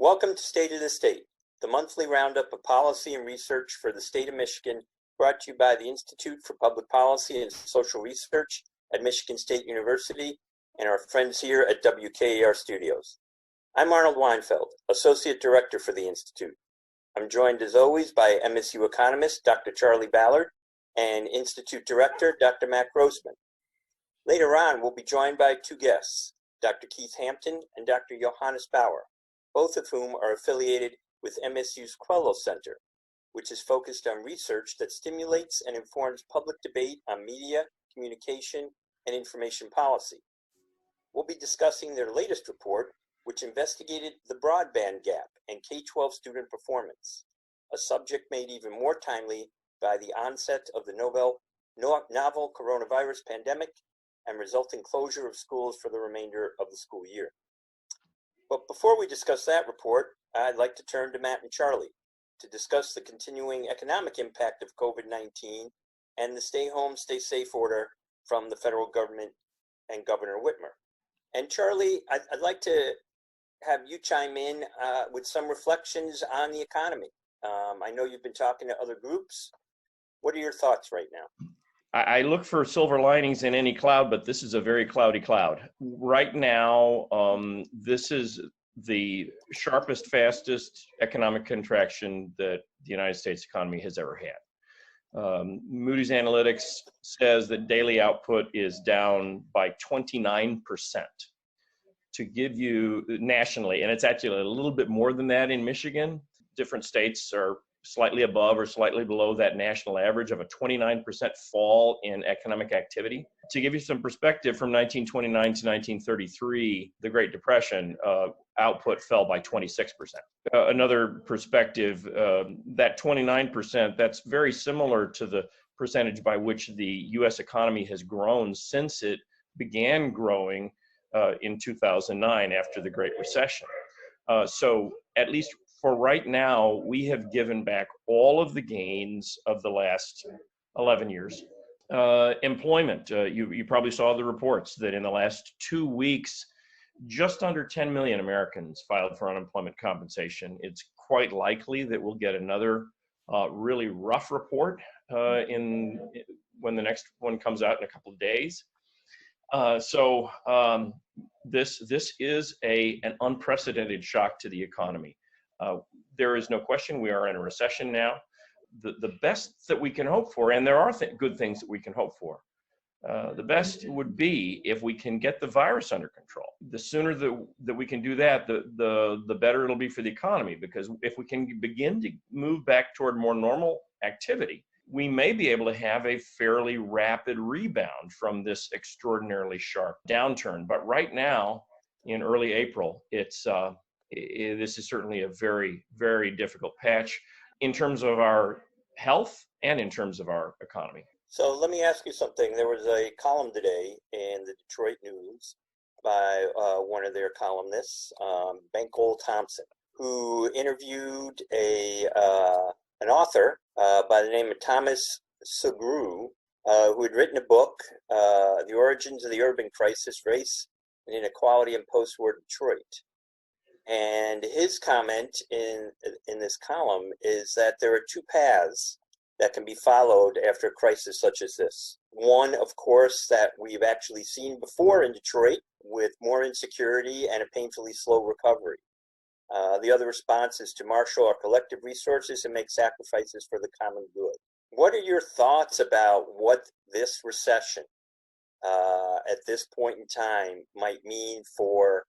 Welcome to State of the State, the monthly roundup of policy and research for the state of Michigan, brought to you by the Institute for Public Policy and Social Research at Michigan State University and our friends here at WKAR Studios. I'm Arnold Weinfeld, Associate Director for the Institute. I'm joined as always by MSU economist Dr. Charley Ballard and Institute Director Dr. Matt Grossmann. Later on, we'll be joined by two guests, Dr. Keith Hampton and Dr. Johannes Bauer, both of whom are affiliated with MSU's Quello Center, which is focused on research that stimulates and informs public debate on media, communication, and information policy. We'll be discussing their latest report, which investigated the broadband gap and K-12 student performance, a subject made even more timely by the onset of the novel coronavirus pandemic and resulting closure of schools for the remainder of the school year. But before we discuss that report, I'd like to turn to Matt and Charley to discuss the continuing economic impact of COVID-19 and the stay home, stay safe order from the federal government and Governor Whitmer. And Charley, I'd like to have you chime in with some reflections on the economy. I know you've been talking to other groups. What are your thoughts right now? I look for silver linings in any cloud, but this is a very cloudy cloud. Right now, this is the sharpest, fastest economic contraction that the United States economy has ever had. Moody's Analytics says that daily output is down by 29% to give you nationally, and it's actually a little bit more than that in Michigan. Different states are slightly above or slightly below that national average of a 29% fall in economic activity. To give you some perspective, from 1929 to 1933, the Great Depression, output fell by 26%. Another perspective, that 29%, that's very similar to the percentage by which the U.S. economy has grown since it began growing in 2009 after the Great Recession. So at least for right now, we have given back all of the gains of the last 11 years. Employment, you probably saw the reports that in the last 2 weeks, just under 10 million Americans filed for unemployment compensation. It's quite likely that we'll get another really rough report when the next one comes out in a couple of days. This is an unprecedented shock to the economy. There is no question we are in a recession now. The best that we can hope for, and there are good things that we can hope for, the best would be if we can get the virus under control. The sooner that we can do that, the better it'll be for the economy, because if we can begin to move back toward more normal activity, we may be able to have a fairly rapid rebound from this extraordinarily sharp downturn. But right now, in early April, this is certainly a very, very difficult patch in terms of our health and in terms of our economy. So let me ask you something. There was a column today in the Detroit News by one of their columnists, Bankole Thompson, who interviewed an author by the name of Thomas Sugrue, who had written a book, The Origins of the Urban Crisis, Race and Inequality in Post-War Detroit. And his comment in this column is that there are two paths that can be followed after a crisis such as this. One, of course, that we've actually seen before in Detroit, with more insecurity and a painfully slow recovery. The other response is to marshal our collective resources and make sacrifices for the common good. What are your thoughts about what this recession at this point in time might mean for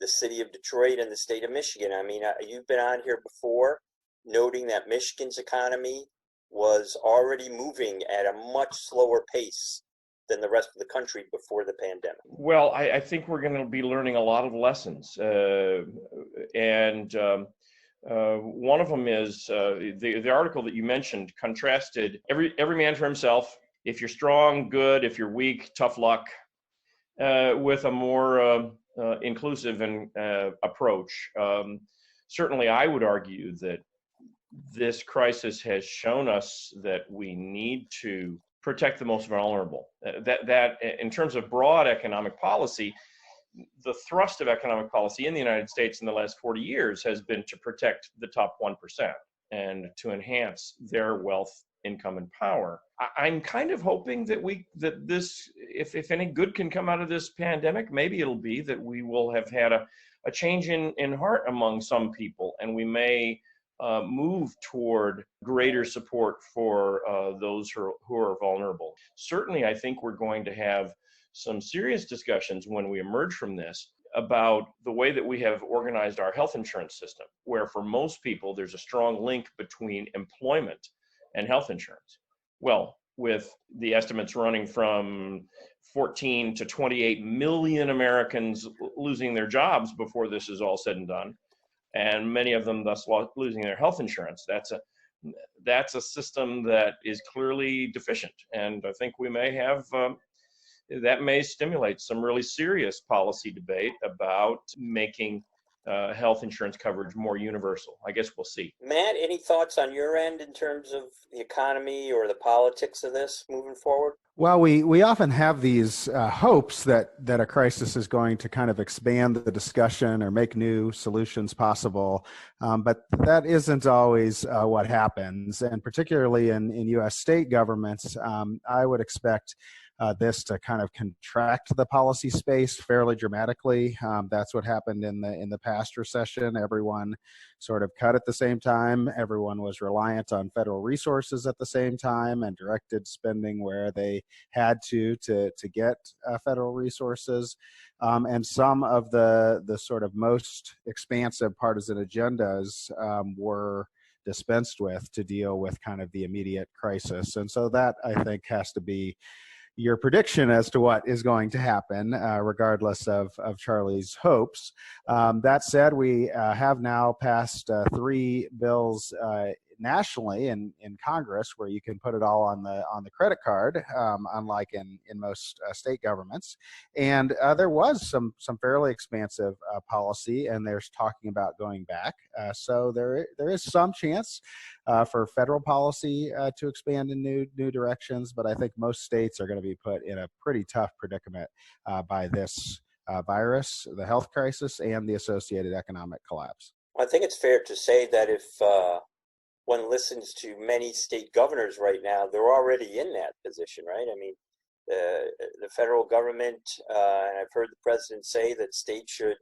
the city of Detroit and the state of Michigan? I mean, you've been on here before noting that Michigan's economy was already moving at a much slower pace than the rest of the country before the pandemic. Well, I think we're going to be learning a lot of lessons. One of them is the article that you mentioned contrasted every man for himself. If you're strong, good. If you're weak, tough luck. With a more inclusive approach. Certainly, I would argue that this crisis has shown us that we need to protect the most vulnerable. That in terms of broad economic policy, the thrust of economic policy in the United States in the last 40 years has been to protect the top 1% and to enhance their wealth, income, and power. I'm kind of hoping that this, if any good can come out of this pandemic, maybe it'll be that we will have had a change in heart among some people, and we may move toward greater support for those who are vulnerable. Certainly, I think we're going to have some serious discussions when we emerge from this about the way that we have organized our health insurance system, where for most people, there's a strong link between employment and health insurance. Well, with the estimates running from 14 to 28 million Americans losing their jobs before this is all said and done, and many of them thus losing their health insurance, that's a system that is clearly deficient. And I think we may have that may stimulate some really serious policy debate about making health insurance coverage more universal. I guess we'll see. Matt, any thoughts on your end in terms of the economy or the politics of this moving forward? Well, we often have these hopes that a crisis is going to kind of expand the discussion or make new solutions possible, but that isn't always what happens. And particularly in U.S. state governments, I would expect this to kind of contract the policy space fairly dramatically. That's what happened in the past recession. Everyone sort of cut at the same time. Everyone was reliant on federal resources at the same time and directed spending where they had to get federal resources. And some of the sort of most expansive partisan agendas were dispensed with to deal with kind of the immediate crisis. And so that, I think, has to be your prediction as to what is going to happen, regardless of Charley's hopes. That said, we have now passed 3 bills nationally in Congress where you can put it all on the credit card, unlike in most state governments. And there was some fairly expansive policy, and there's talking about going back. So there is some chance for federal policy to expand in new directions, but I think most states are going to be put in a pretty tough predicament by this virus, the health crisis, and the associated economic collapse. I think it's fair to say that if one listens to many state governors right now, they're already in that position, right? I mean, the federal government, and I've heard the president say that states should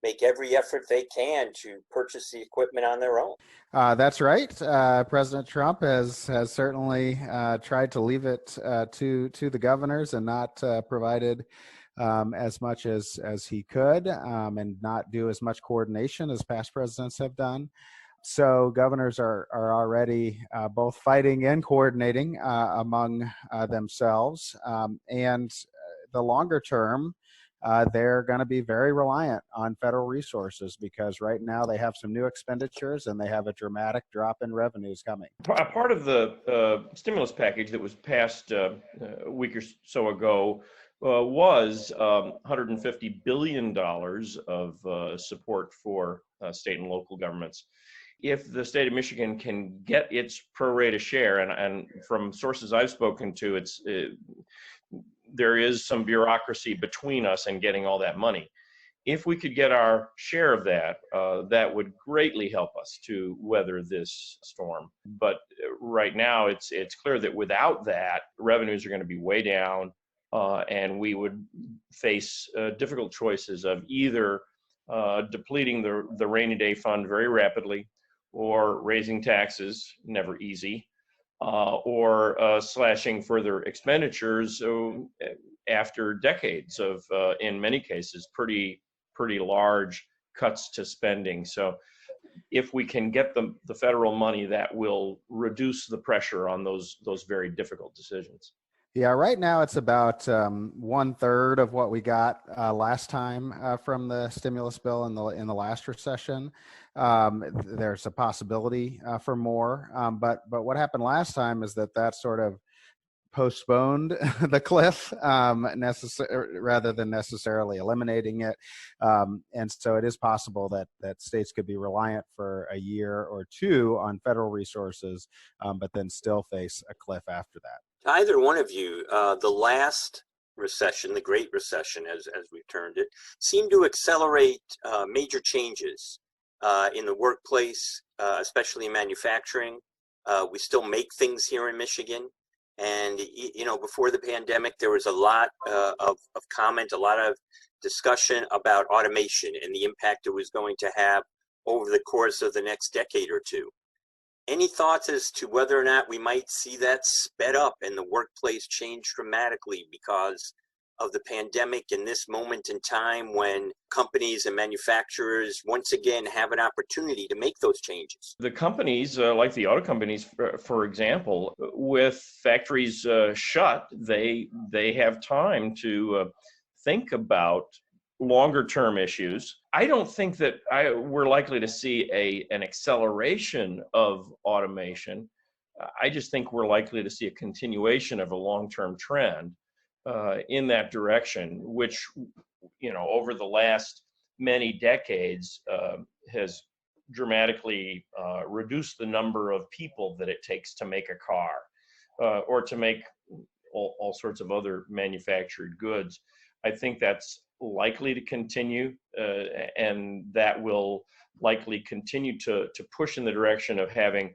make every effort they can to purchase the equipment on their own. That's right. President Trump has certainly tried to leave it to the governors and not provided as much as he could, and not do as much coordination as past presidents have done. So governors are already both fighting and coordinating among themselves. And the longer term, they're going to be very reliant on federal resources because right now they have some new expenditures and they have a dramatic drop in revenues coming. Part of the stimulus package that was passed a week or so ago was $150 billion of support for state and local governments. If the state of Michigan can get its pro rata share, and from sources I've spoken to, there is some bureaucracy between us and getting all that money. If we could get our share of that, that would greatly help us to weather this storm. But right now, it's clear that without that, revenues are going to be way down, and we would face difficult choices of either depleting the rainy day fund very rapidly, or raising taxes, never easy, or slashing further expenditures after decades of, in many cases, pretty large cuts to spending. So if we can get the federal money, that will reduce the pressure on those very difficult decisions. Yeah, right now it's about 1/3 of what we got last time from the stimulus bill in the last recession. There's a possibility for more, but what happened last time is that sort of postponed the cliff rather than necessarily eliminating it. And so it is possible that states could be reliant for a year or two on federal resources, but then still face a cliff after that. To either one of you, the last recession, the Great Recession, as we've termed it, seemed to accelerate major changes in the workplace, especially in manufacturing. We still make things here in Michigan. And, before the pandemic, there was a lot of comment, a lot of discussion about automation and the impact it was going to have over the course of the next decade or two. Any thoughts as to whether or not we might see that sped up and the workplace change dramatically because of the pandemic in this moment in time when companies and manufacturers once again have an opportunity to make those changes? The companies, like the auto companies, for example, with factories shut, they have time to think about longer term issues. I don't think that we're likely to see an acceleration of automation. I just think we're likely to see a continuation of a long-term trend in that direction, which, over the last many decades has dramatically reduced the number of people that it takes to make a car or to make all sorts of other manufactured goods. I think that's likely to continue, and that will likely continue to push in the direction of having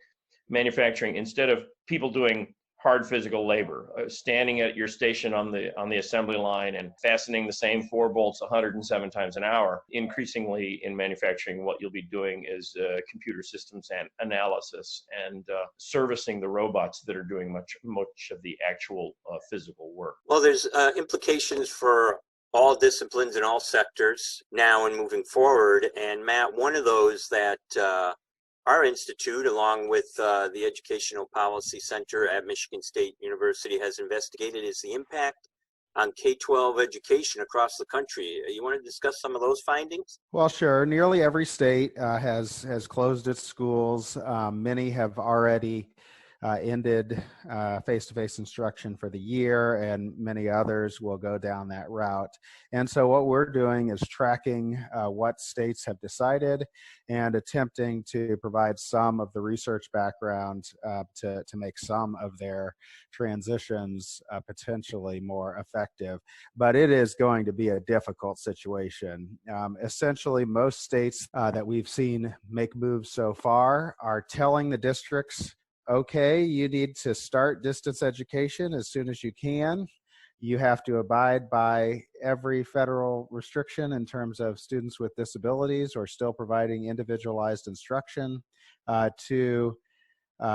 manufacturing, instead of people doing hard physical labor, standing at your station on the assembly line and fastening the same 4 bolts 107 times an hour. Increasingly in manufacturing, what you'll be doing is computer systems and analysis and servicing the robots that are doing much of the actual physical work. Well, there's implications for all disciplines and all sectors now and moving forward. And Matt, one of those that our institute, along with the Educational Policy Center at Michigan State University, has investigated is the impact on K-12 education across the country. You want to discuss some of those findings? Well, sure. Nearly every state has closed its schools. Many have already ended face-to-face instruction for the year, and many others will go down that route. And so what we're doing is tracking what states have decided and attempting to provide some of the research background to make some of their transitions potentially more effective. But it is going to be a difficult situation. Essentially, most states that we've seen make moves so far are telling the districts, okay, you need to start distance education as soon as you can. You have to abide by every federal restriction in terms of students with disabilities, or still providing individualized instruction to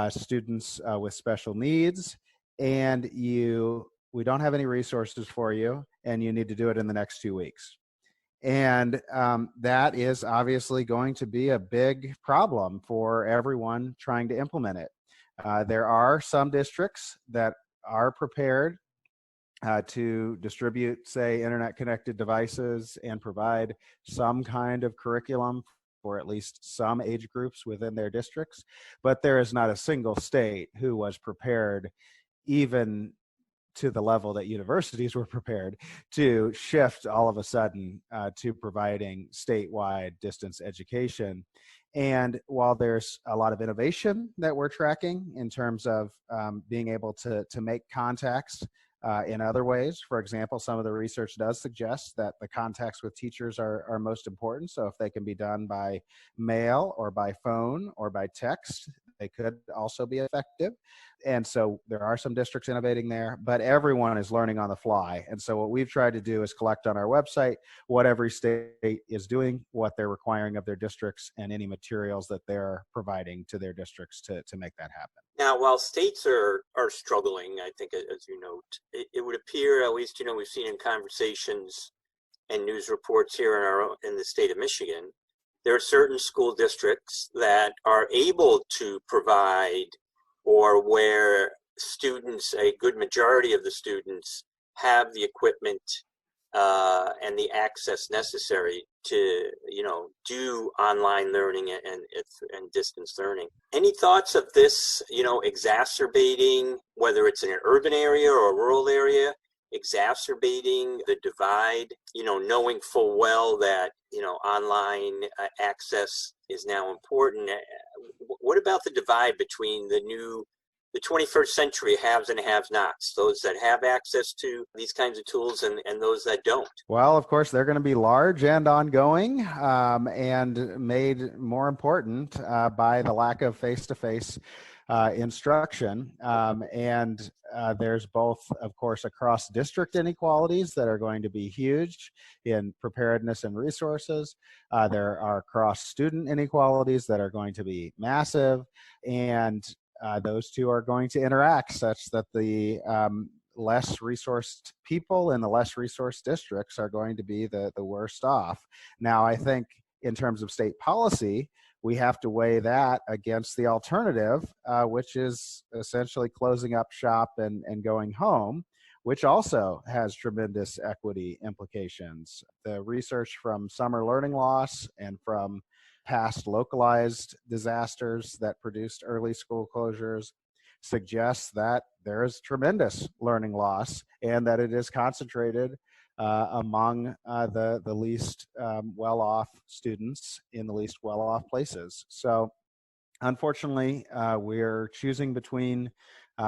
students with special needs. And we don't have any resources for you, and you need to do it in the next 2 weeks. And that is obviously going to be a big problem for everyone trying to implement it. There are some districts that are prepared to distribute, say, internet-connected devices and provide some kind of curriculum for at least some age groups within their districts. But there is not a single state who was prepared, even to the level that universities were prepared, to shift all of a sudden to providing statewide distance education. And while there's a lot of innovation that we're tracking in terms of being able to make contacts in other ways, for example, some of the research does suggest that the contacts with teachers are most important. So if they can be done by mail or by phone or by text, they could also be effective. And so there are some districts innovating there, but everyone is learning on the fly. And so what we've tried to do is collect on our website what every state is doing, what they're requiring of their districts, and any materials that they're providing to their districts to make that happen. Now, while states are struggling, I think, as you note, it would appear, at least, we've seen in conversations and news reports here in the state of Michigan, there are certain school districts that are able to provide, or where students, a good majority of the students, have the equipment and the access necessary to, do online learning and distance learning. Any thoughts of this, exacerbating, whether it's in an urban area or a rural area, exacerbating the divide, knowing full well that, online access is now important? What about the divide between the the 21st century haves and have-nots, those that have access to these kinds of tools and those that don't? Well, of course, they're going to be large and ongoing, and made more important by the lack of face-to-face instruction. There's both, of course, across district inequalities that are going to be huge in preparedness and resources. There are cross-student inequalities that are going to be massive, and those two are going to interact such that the less resourced people in the less resourced districts are going to be the worst off. Now, I think in terms of state policy, we have to weigh that against the alternative, which is essentially closing up shop and going home, which also has tremendous equity implications. The research from summer learning loss and from past localized disasters that produced early school closures suggests that there is tremendous learning loss and that it is concentrated among the least well-off students in the least well-off places. So unfortunately, we're choosing between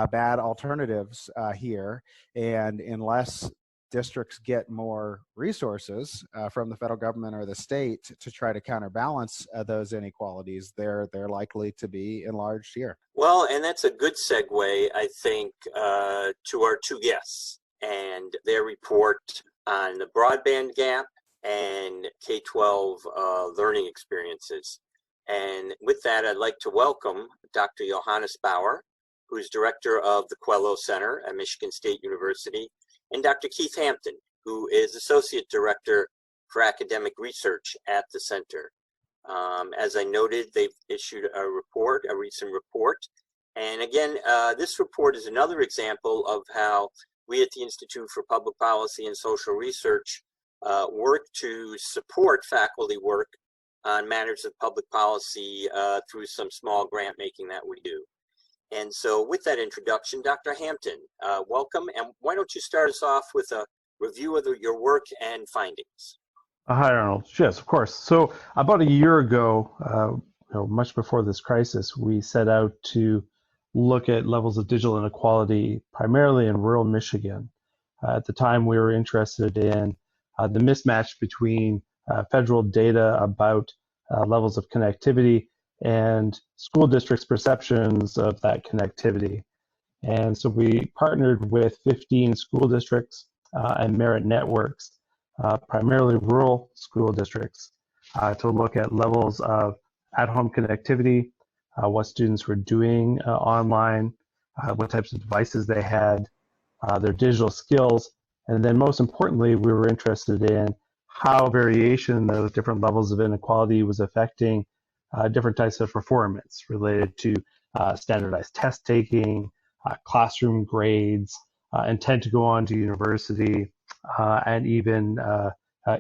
bad alternatives here, and unless districts get more resources from the federal government or the state to try to counterbalance those inequalities, they're likely to be enlarged here. Well, and that's a good segue, I think, to our two guests and their report on the broadband gap and K-12 learning experiences. And with that, I'd like to welcome Dr. Johannes Bauer, who's director of the Quello Center at Michigan State University, and Dr. Keith Hampton, who is associate director for academic research at the center. As I noted, they've issued a recent report. And again, this report is another example of how we at the Institute for Public Policy and Social Research work to support faculty work on matters of public policy through some small grant making that we do. And so with that introduction, Dr. Hampton, welcome. And why don't you start us off with a review of your work and findings? Hi, Arnold. Yes, of course. So about a year ago, much before this crisis, we set out to look at levels of digital inequality, primarily in rural Michigan. At the time, we were interested in the mismatch between federal data about levels of connectivity and school districts' perceptions of that connectivity. And so we partnered with 15 school districts and Merit networks, primarily rural school districts, to look at levels of at-home connectivity, what students were doing online, what types of devices they had, their digital skills, and then most importantly, we were interested in how variation in those different levels of inequality was affecting different types of performance related to standardized test taking, classroom grades, intent to go on to university, and even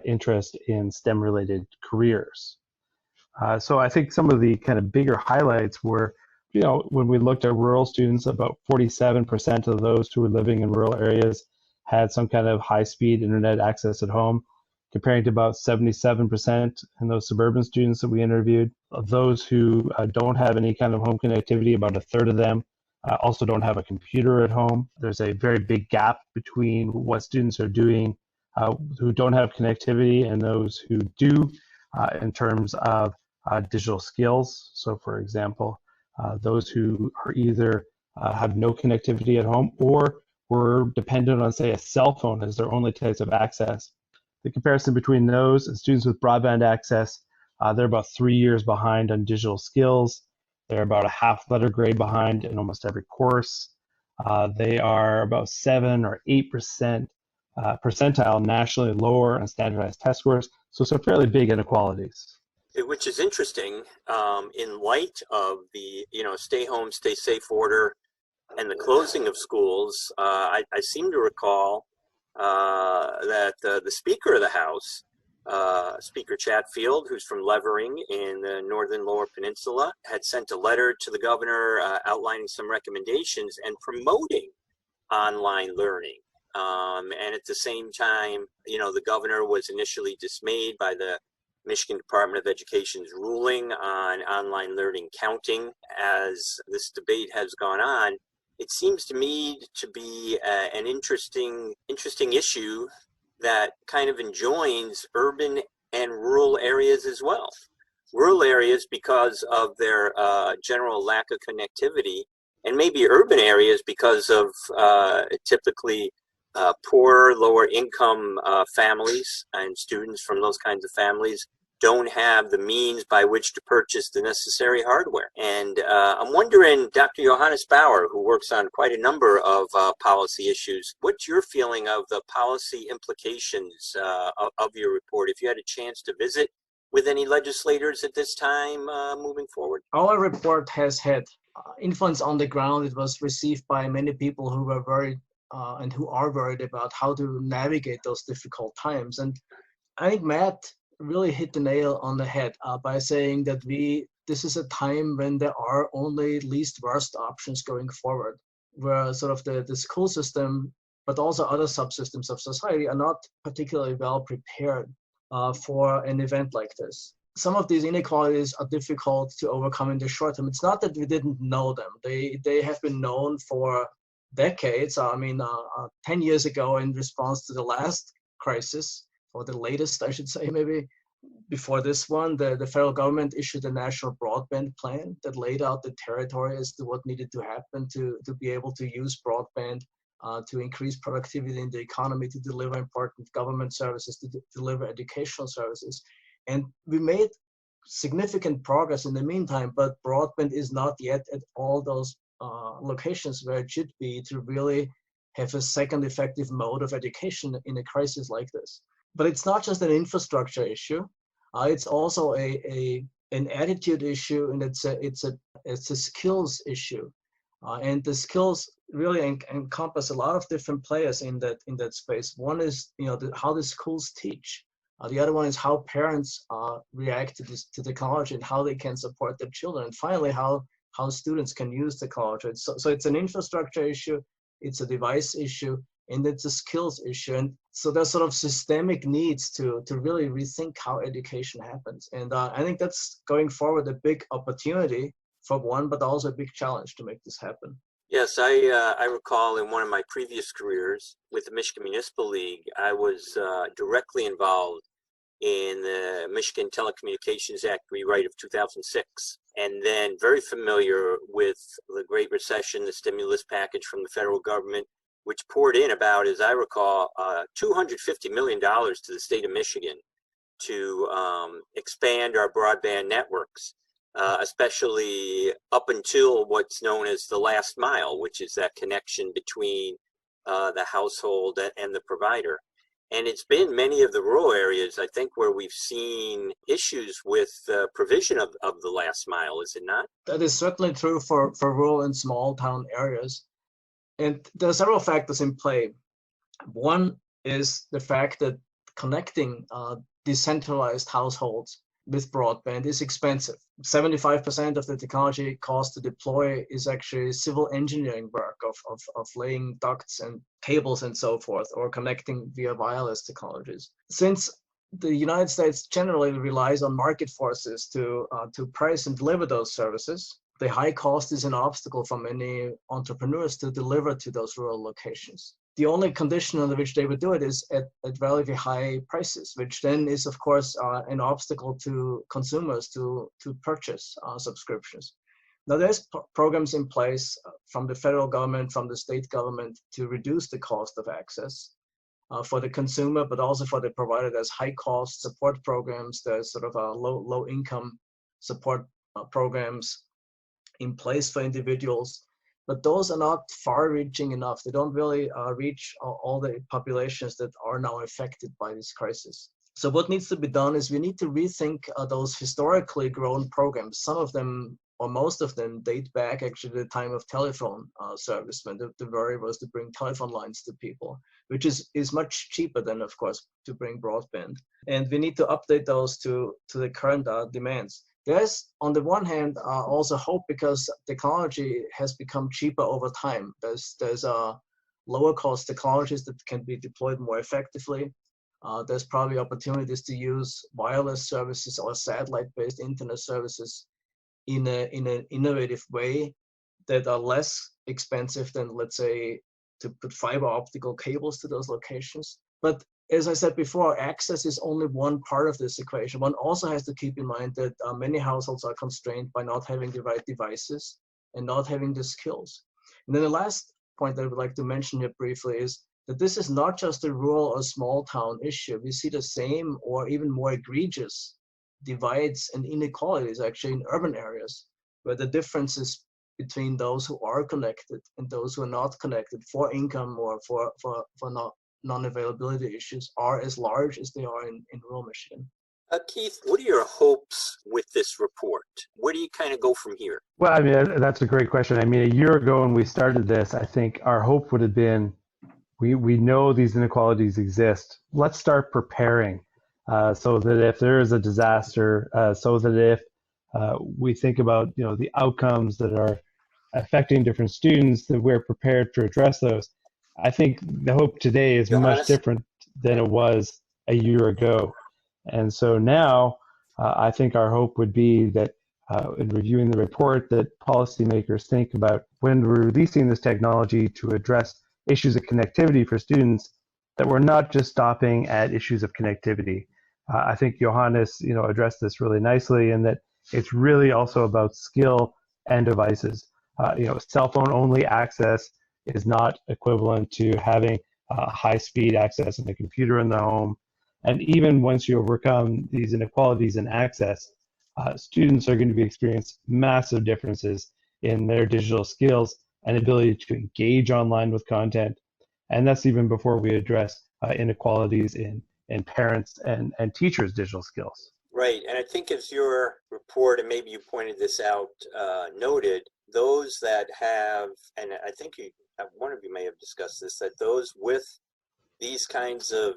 interest in STEM-related careers. So I think some of the kind of bigger highlights were, when we looked at rural students, about 47% of those who were living in rural areas had some kind of high-speed internet access at home, comparing to about 77% in those suburban students that we interviewed. Of those who don't have any kind of home connectivity, about a third of them also don't have a computer at home. There's a very big gap between what students are doing who don't have connectivity and those who do in terms of digital skills. So for example, those who are either have no connectivity at home or were dependent on, say, a cell phone as their only types of access. The comparison between those and students with broadband access, they're about 3 years behind on digital skills. They're about a half letter grade behind in almost every course. They are about 7 or 8% percentile nationally lower on standardized test scores. So some fairly big inequalities. Which is interesting in light of the stay home, stay safe order and the closing of schools. I seem to recall that the Speaker of the House, Speaker Chatfield, who's from Levering in the northern Lower Peninsula, had sent a letter to the governor outlining some recommendations and promoting online learning. And at the same time, the governor was initially dismayed by the Michigan Department of Education's ruling on online learning counting. As this debate has gone on, it seems to me to be an interesting issue that kind of enjoins urban and rural areas as well. Rural areas because of their general lack of connectivity, and maybe urban areas because of typically poor, lower income families and students from those kinds of families don't have the means by which to purchase the necessary hardware. And I'm wondering, Dr. Johannes Bauer, who works on quite a number of policy issues, what's your feeling of the policy implications of your report? If you had a chance to visit with any legislators at this time moving forward? Our report has had influence on the ground. It was received by many people who were worried and who are worried about how to navigate those difficult times. And I think Matt really hit the nail on the head by saying that this is a time when there are only least worst options going forward, where sort of the school system, but also other subsystems of society are not particularly well prepared for an event like this. Some of these inequalities are difficult to overcome in the short term. It's not that we didn't know them. They have been known for decades. 10 years ago, in response to the last crisis, or the latest, I should say, maybe before this one, the federal government issued a national broadband plan that laid out the territory as to what needed to happen to be able to use broadband to increase productivity in the economy, to deliver important government services, to deliver educational services. And we made significant progress in the meantime, but broadband is not yet at all those locations where it should be to really have a second effective mode of education in a crisis like this. But it's not just an infrastructure issue. It's also an attitude issue, and it's a skills issue. And the skills really encompass a lot of different players in that space. One is how the schools teach. The other one is how parents react to technology and how they can support their children. And finally, how students can use technology. So it's an infrastructure issue, it's a device issue, and it's a skills issue. And so there's sort of systemic needs to really rethink how education happens. And I think that's going forward a big opportunity for one, but also a big challenge to make this happen. Yes, I recall in one of my previous careers with the Michigan Municipal League, I was directly involved in the Michigan Telecommunications Act rewrite of 2006, and then very familiar with the Great Recession, the stimulus package from the federal government, which poured in about, as I recall, $250 million to the state of Michigan to expand our broadband networks, especially up until what's known as the last mile, which is that connection between the household and the provider. And it's been many of the rural areas, I think, where we've seen issues with provision of the last mile, is it not? That is certainly true for rural and small town areas. And there are several factors in play. One is the fact that connecting decentralized households with broadband is expensive. 75% of the technology cost to deploy is actually civil engineering work of laying ducts and cables and so forth, or connecting via wireless technologies. Since the United States generally relies on market forces to price and deliver those services, the high cost is an obstacle for many entrepreneurs to deliver to those rural locations. The only condition under which they would do it is at relatively high prices, which then is, of course, an obstacle to consumers to purchase subscriptions. Now, there's programs in place from the federal government, from the state government, to reduce the cost of access for the consumer, but also for the provider. There's high-cost support programs. There's sort of low-income support programs in place for individuals. But those are not far-reaching enough. They don't really reach all the populations that are now affected by this crisis. So what needs to be done is we need to rethink those historically grown programs. Some of them, or most of them, date back actually to the time of telephone service, when the worry was to bring telephone lines to people, which is much cheaper than, of course, to bring broadband. And we need to update those to the current demands. There's, on the one hand, also hope, because technology has become cheaper over time. There's lower cost technologies that can be deployed more effectively. There's probably opportunities to use wireless services or satellite-based internet services in an innovative way that are less expensive than, let's say, to put fiber optical cables to those locations. But as I said before, access is only one part of this equation. One also has to keep in mind that many households are constrained by not having the right devices and not having the skills. And then the last point that I would like to mention here briefly is that this is not just a rural or small town issue. We see the same or even more egregious divides and inequalities actually in urban areas, where the differences between those who are connected and those who are not connected for income or for non-availability issues are as large as they are in rural Michigan. Keith, what are your hopes with this report? Where do you kind of go from here? Well, I mean, that's a great question. I mean, a year ago when we started this, I think our hope would have been, we know these inequalities exist. Let's start preparing so that if there is a disaster, so that if we think about, the outcomes that are affecting different students, that we're prepared to address those. I think the hope today is much different than it was a year ago. And so now I think our hope would be that in reviewing the report, that policymakers think about when we're releasing this technology to address issues of connectivity for students, that we're not just stopping at issues of connectivity. I think Johannes, addressed this really nicely, and that it's really also about skill and devices. Cell phone only access is not equivalent to having high-speed access in a computer in the home. And even once you overcome these inequalities in access, students are going to experience massive differences in their digital skills and ability to engage online with content. And that's even before we address inequalities in parents and teachers' digital skills. Right, and I think as your report, and maybe you pointed this out, noted, those that have, and I think one of you may have discussed this, that those with these kinds of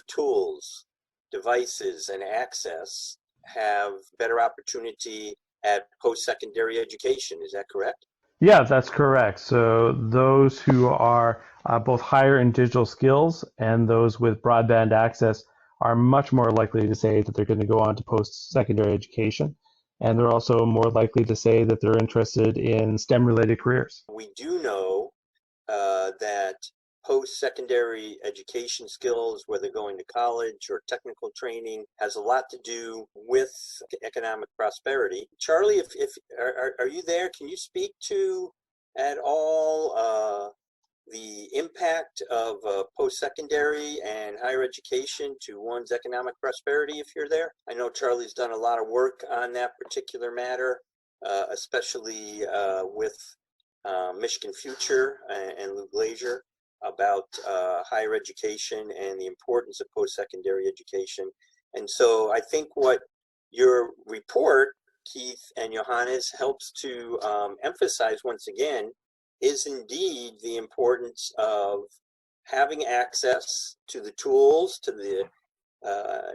tools, devices, and access have better opportunity at post-secondary education. Is that correct? Yeah, that's correct. So those who are both higher in digital skills and those with broadband access are much more likely to say that they're going to go on to post-secondary education. And they're also more likely to say that they're interested in STEM-related careers. We do know that post-secondary education skills, whether going to college or technical training, has a lot to do with economic prosperity. Charley, are you there? Can you speak to at all the impact of post-secondary and higher education to one's economic prosperity if you're there? I know Charley's done a lot of work on that particular matter, especially with Michigan Future and Lou Glazier about higher education and the importance of post-secondary education. And so I think what your report, Keith and Johannes, helps to emphasize once again is indeed the importance of having access to the tools, to the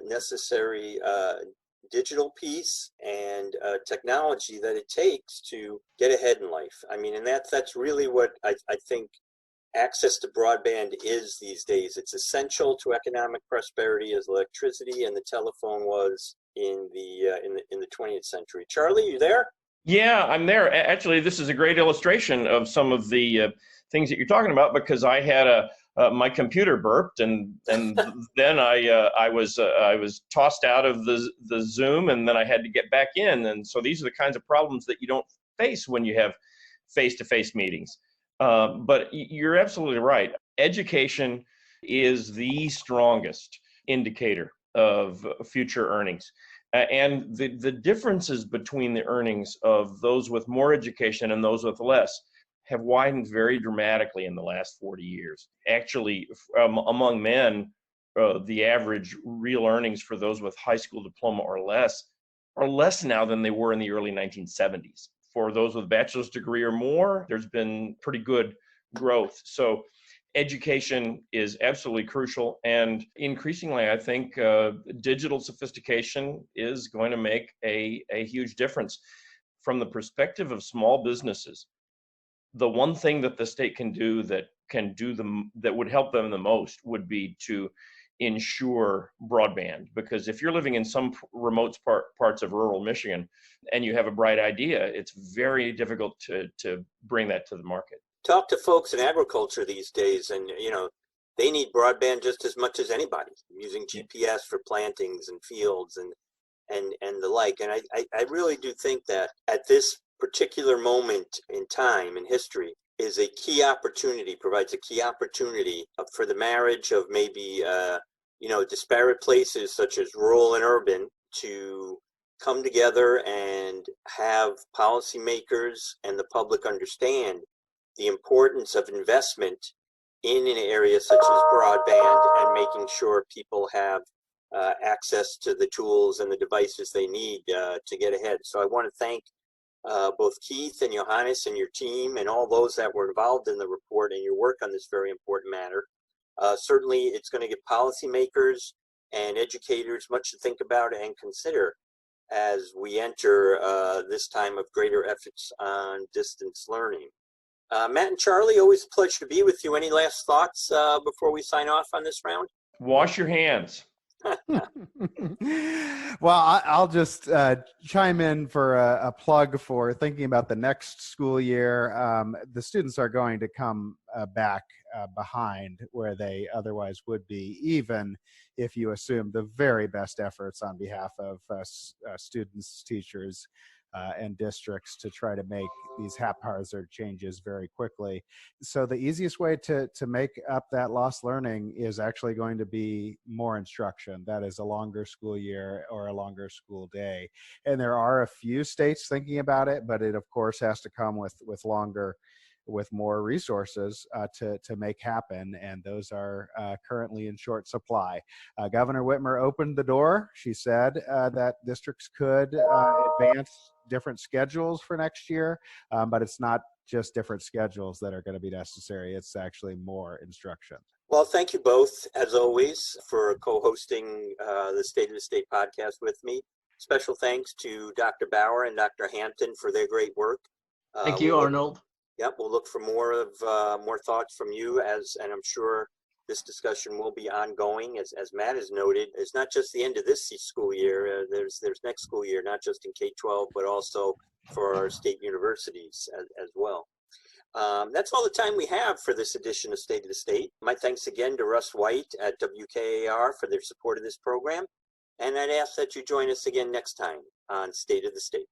necessary digital piece and technology that it takes to get ahead in life. I mean, and that's really what I think access to broadband is these days. It's essential to economic prosperity as electricity and the telephone was in the 20th century. Charley, you there? Yeah, I'm there. Actually, this is a great illustration of some of the things that you're talking about, because I had my computer burped, and then I was tossed out of the Zoom, and then I had to get back in. And so these are the kinds of problems that you don't face when you have face-to-face meetings. But you're absolutely right. Education is the strongest indicator of future earnings. And the differences between the earnings of those with more education and those with less have widened very dramatically in the last 40 years. Actually, among men, the average real earnings for those with high school diploma or less are less now than they were in the early 1970s. For those with a bachelor's degree or more, there's been pretty good growth. So education is absolutely crucial, and increasingly, I think digital sophistication is going to make a huge difference. From the perspective of small businesses, the one thing that the state can do that would help them the most would be to ensure broadband, because if you're living in some remote parts of rural Michigan and you have a bright idea, it's very difficult to bring that to the market. Talk to folks in agriculture these days, and they need broadband just as much as anybody, using GPS for plantings and fields and the like. And I really do think that at this particular moment in time in history is a key opportunity, provides a key opportunity for the marriage of maybe disparate places such as rural and urban to come together and have policymakers and the public understand the importance of investment in an area such as broadband and making sure people have access to the tools and the devices they need to get ahead. So I want to thank both Keith and Johannes and your team and all those that were involved in the report and your work on this very important matter. Certainly, it's going to give policymakers and educators much to think about and consider as we enter this time of greater efforts on distance learning. Matt and Charlie, always a pleasure to be with you. Any last thoughts before we sign off on this round? Wash your hands. Well, I'll just chime in for a plug for thinking about the next school year. The students are going to come back behind where they otherwise would be, even if you assume the very best efforts on behalf of students, teachers, and districts to try to make these haphazard changes very quickly. So the easiest way to make up that lost learning is actually going to be more instruction. That is a longer school year or a longer school day. And there are a few states thinking about it, but it of course has to come with more resources to make happen, and those are currently in short supply. Governor Whitmer opened the door. She said that districts could advance different schedules for next year, but it's not just different schedules that are going to be necessary. It's actually more instruction. Well, thank you both, as always, for co-hosting the State of the State podcast with me. Special thanks to Dr. Bauer and Dr. Hampton for their great work. Thank you, Arnold. Yep, we'll look for more thoughts from you, and I'm sure this discussion will be ongoing. As Matt has noted, it's not just the end of this school year. There's next school year, not just in K-12, but also for our state universities as well. That's all the time we have for this edition of State of the State. My thanks again to Russ White at WKAR for their support of this program, and I'd ask that you join us again next time on State of the State.